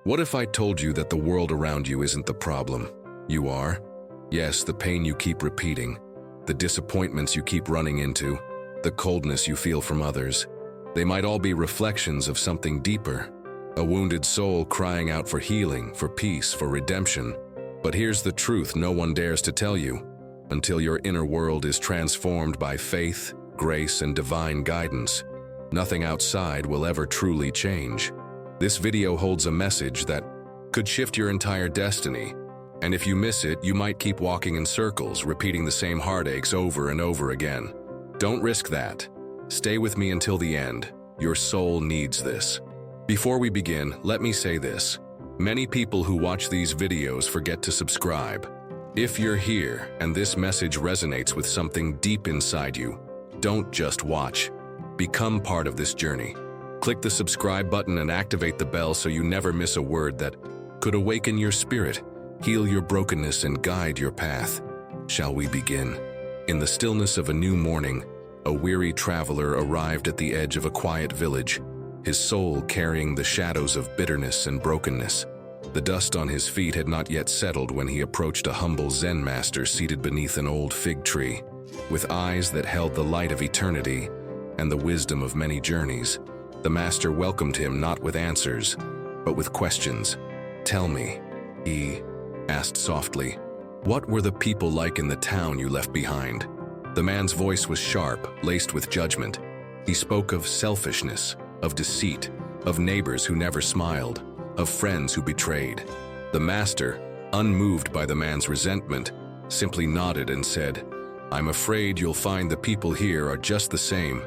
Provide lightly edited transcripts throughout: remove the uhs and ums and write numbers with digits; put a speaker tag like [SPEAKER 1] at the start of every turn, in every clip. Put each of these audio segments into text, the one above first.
[SPEAKER 1] What if I told you that the world around you isn't the problem? You are? Yes, the pain you keep repeating, the disappointments you keep running into, the coldness you feel from others. They might all be reflections of something deeper, a wounded soul crying out for healing, for peace, for redemption. But here's the truth no one dares to tell you. Until your inner world is transformed by faith, grace, and divine guidance, nothing outside will ever truly change. This video holds a message that could shift your entire destiny. And if you miss it, you might keep walking in circles, repeating the same heartaches over and over again. Don't risk that. Stay with me until the end. Your soul needs this. Before we begin, let me say this. Many people who watch these videos forget to subscribe. If you're here and this message resonates with something deep inside you, don't just watch. Become part of this journey. Click the subscribe button and activate the bell so you never miss a word that could awaken your spirit, heal your brokenness, and guide your path. Shall we begin? In the stillness of a new morning, a weary traveler arrived at the edge of a quiet village, his soul carrying the shadows of bitterness and brokenness. The dust on his feet had not yet settled when he approached a humble Zen master seated beneath an old fig tree. With eyes that held the light of eternity and the wisdom of many journeys, the master welcomed him not with answers, but with questions. "Tell me," he asked softly, "what were the people like in the town you left behind?" The man's voice was sharp, laced with judgment. He spoke of selfishness, of deceit, of neighbors who never smiled, of friends who betrayed. The master, unmoved by the man's resentment, simply nodded and said, "I'm afraid you'll find the people here are just the same."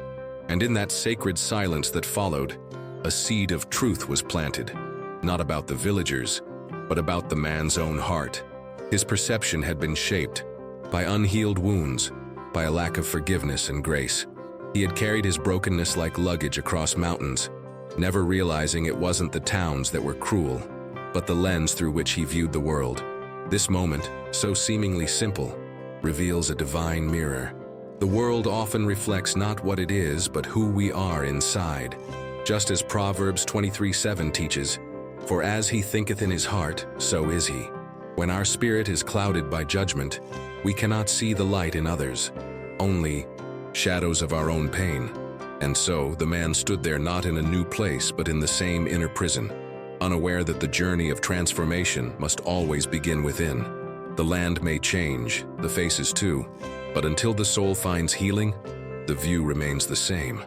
[SPEAKER 1] And in that sacred silence that followed, a seed of truth was planted, not about the villagers, but about the man's own heart. His perception had been shaped by unhealed wounds, by a lack of forgiveness and grace. He had carried his brokenness like luggage across mountains, never realizing it wasn't the towns that were cruel, but the lens through which he viewed the world. This moment, so seemingly simple, reveals a divine mirror. The world often reflects not what it is, but who we are inside. Just as Proverbs 23:7 teaches, "For as he thinketh in his heart, so is he." When our spirit is clouded by judgment, we cannot see the light in others, only shadows of our own pain. And so the man stood there not in a new place, but in the same inner prison, unaware that the journey of transformation must always begin within. The land may change, the faces too, but until the soul finds healing, the view remains the same.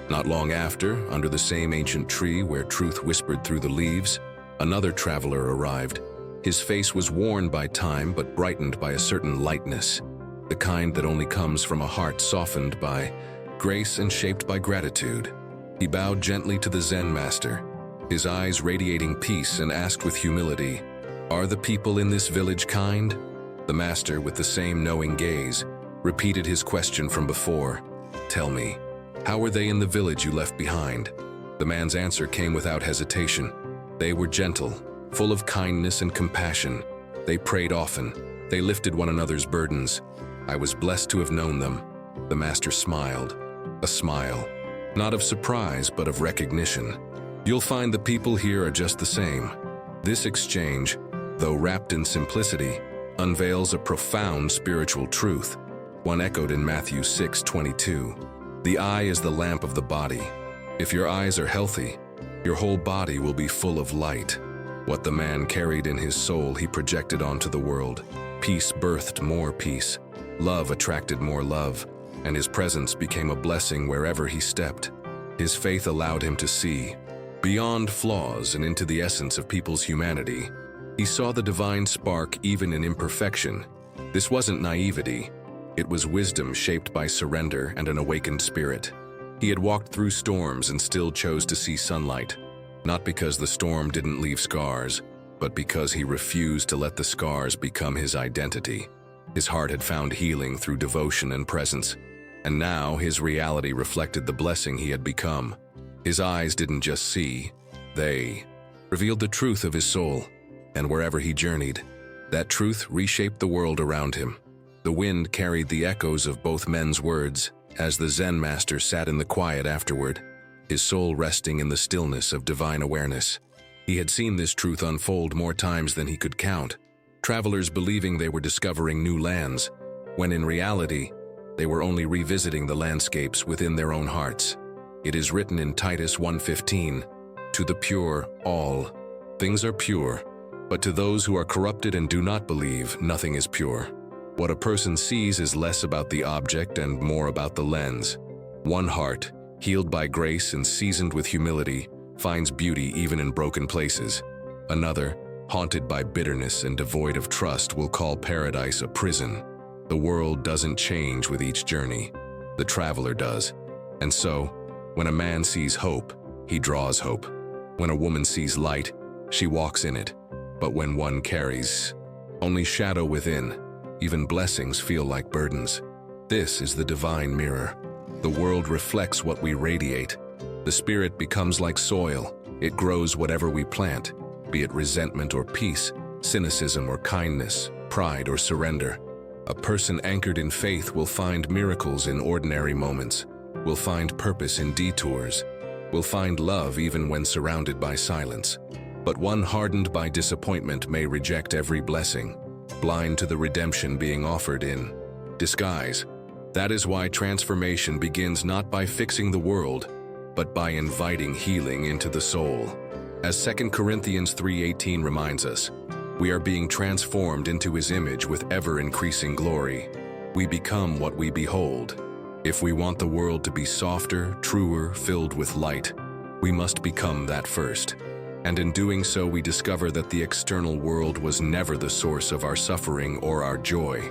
[SPEAKER 1] Not long after, under the same ancient tree where truth whispered through the leaves, another traveler arrived. His face was worn by time but brightened by a certain lightness, the kind that only comes from a heart softened by grace and shaped by gratitude. He bowed gently to the Zen master, his eyes radiating peace, and asked with humility, "Are the people in this village kind?" The master, with the same knowing gaze, repeated his question from before. "Tell me, how were they in the village you left behind?" The man's answer came without hesitation. "They were gentle, full of kindness and compassion. They prayed often. They lifted one another's burdens. I was blessed to have known them." The master smiled, a smile, not of surprise but of recognition. "You'll find the people here are just the same." This exchange, though wrapped in simplicity, unveils a profound spiritual truth, one echoed in Matthew 6:22. "The eye is the lamp of the body. If your eyes are healthy, your whole body will be full of light." What the man carried in his soul he projected onto the world. Peace birthed more peace. Love attracted more love, and his presence became a blessing wherever he stepped. His faith allowed him to see beyond flaws and into the essence of people's humanity. He saw the divine spark even in imperfection. This wasn't naivety. It was wisdom shaped by surrender and an awakened spirit. He had walked through storms and still chose to see sunlight, not because the storm didn't leave scars, but because he refused to let the scars become his identity. His heart had found healing through devotion and presence, and now his reality reflected the blessing he had become. His eyes didn't just see, they revealed the truth of his soul, and wherever he journeyed, that truth reshaped the world around him. The wind carried the echoes of both men's words as the Zen master sat in the quiet afterward, his soul resting in the stillness of divine awareness. He had seen this truth unfold more times than he could count, travelers believing they were discovering new lands, when in reality, they were only revisiting the landscapes within their own hearts. It is written in Titus 1:15, "To the pure, all things are pure, but to those who are corrupted and do not believe, nothing is pure." What a person sees is less about the object and more about the lens. One heart, healed by grace and seasoned with humility, finds beauty even in broken places. Another, haunted by bitterness and devoid of trust, will call paradise a prison. The world doesn't change with each journey. The traveler does. And so, when a man sees hope, he draws hope. When a woman sees light, she walks in it. But when one carries only shadow within, even blessings feel like burdens. This is the divine mirror. The world reflects what we radiate. The spirit becomes like soil. It grows whatever we plant, be it resentment or peace, cynicism or kindness, pride or surrender. A person anchored in faith will find miracles in ordinary moments, will find purpose in detours, will find love even when surrounded by silence. But one hardened by disappointment may reject every blessing, blind to the redemption being offered in disguise. That is why transformation begins not by fixing the world, but by inviting healing into the soul. As 2 Corinthians 3:18 reminds us, we are being transformed into His image with ever-increasing glory. We become what we behold. If we want the world to be softer, truer, filled with light, we must become that first. And in doing so, we discover that the external world was never the source of our suffering or our joy.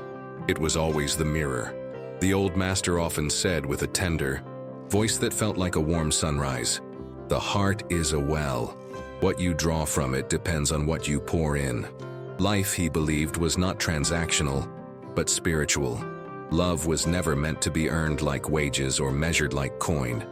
[SPEAKER 1] It was always the mirror. The old master often said with a tender voice that felt like a warm sunrise, "The heart is a well. What you draw from it depends on what you pour in." Life, he believed, was not transactional, but spiritual. Love was never meant to be earned like wages or measured like coin.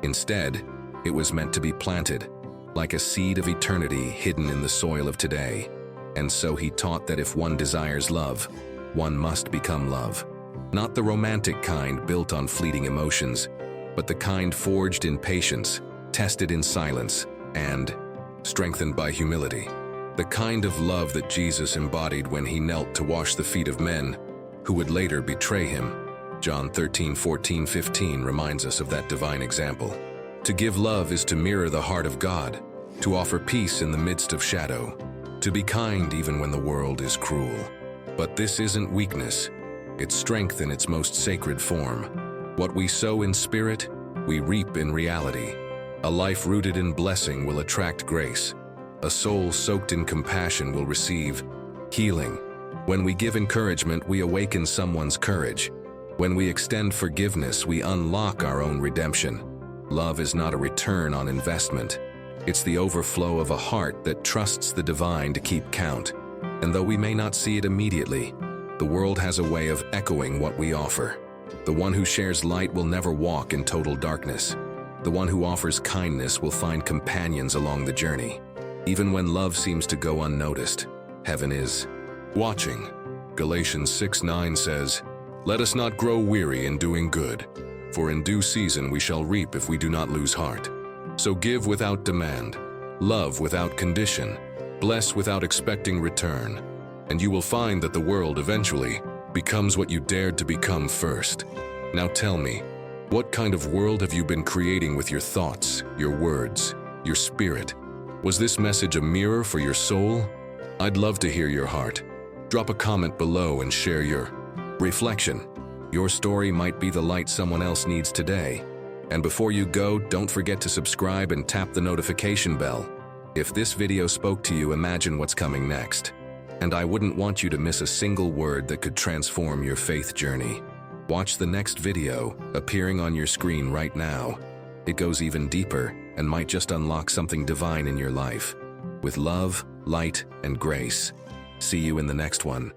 [SPEAKER 1] Instead, it was meant to be planted, like a seed of eternity hidden in the soil of today. And so he taught that if one desires love, one must become love. Not the romantic kind built on fleeting emotions, but the kind forged in patience, tested in silence, and strengthened by humility. The kind of love that Jesus embodied when he knelt to wash the feet of men who would later betray him. John 13:14-15 reminds us of that divine example. To give love is to mirror the heart of God, to offer peace in the midst of shadow, to be kind even when the world is cruel. But this isn't weakness, it's strength in its most sacred form. What we sow in spirit, we reap in reality. A life rooted in blessing will attract grace. A soul soaked in compassion will receive healing. When we give encouragement, we awaken someone's courage. When we extend forgiveness, we unlock our own redemption. Love is not a return on investment. It's the overflow of a heart that trusts the divine to keep count. And though we may not see it immediately, the world has a way of echoing what we offer. The one who shares light will never walk in total darkness. The one who offers kindness will find companions along the journey. Even when love seems to go unnoticed, heaven is watching. Galatians 6:9 says, "Let us not grow weary in doing good, for in due season we shall reap if we do not lose heart." So give without demand, love without condition, bless without expecting return, and you will find that the world eventually becomes what you dared to become first. Now tell me, what kind of world have you been creating with your thoughts, your words, your spirit? Was this message a mirror for your soul? I'd love to hear your heart. Drop a comment below and share your reflection. Your story might be the light someone else needs today. And before you go, don't forget to subscribe and tap the notification bell. If this video spoke to you, imagine what's coming next. And I wouldn't want you to miss a single word that could transform your faith journey. Watch the next video appearing on your screen right now. It goes even deeper and might just unlock something divine in your life. With love, light, and grace. See you in the next one.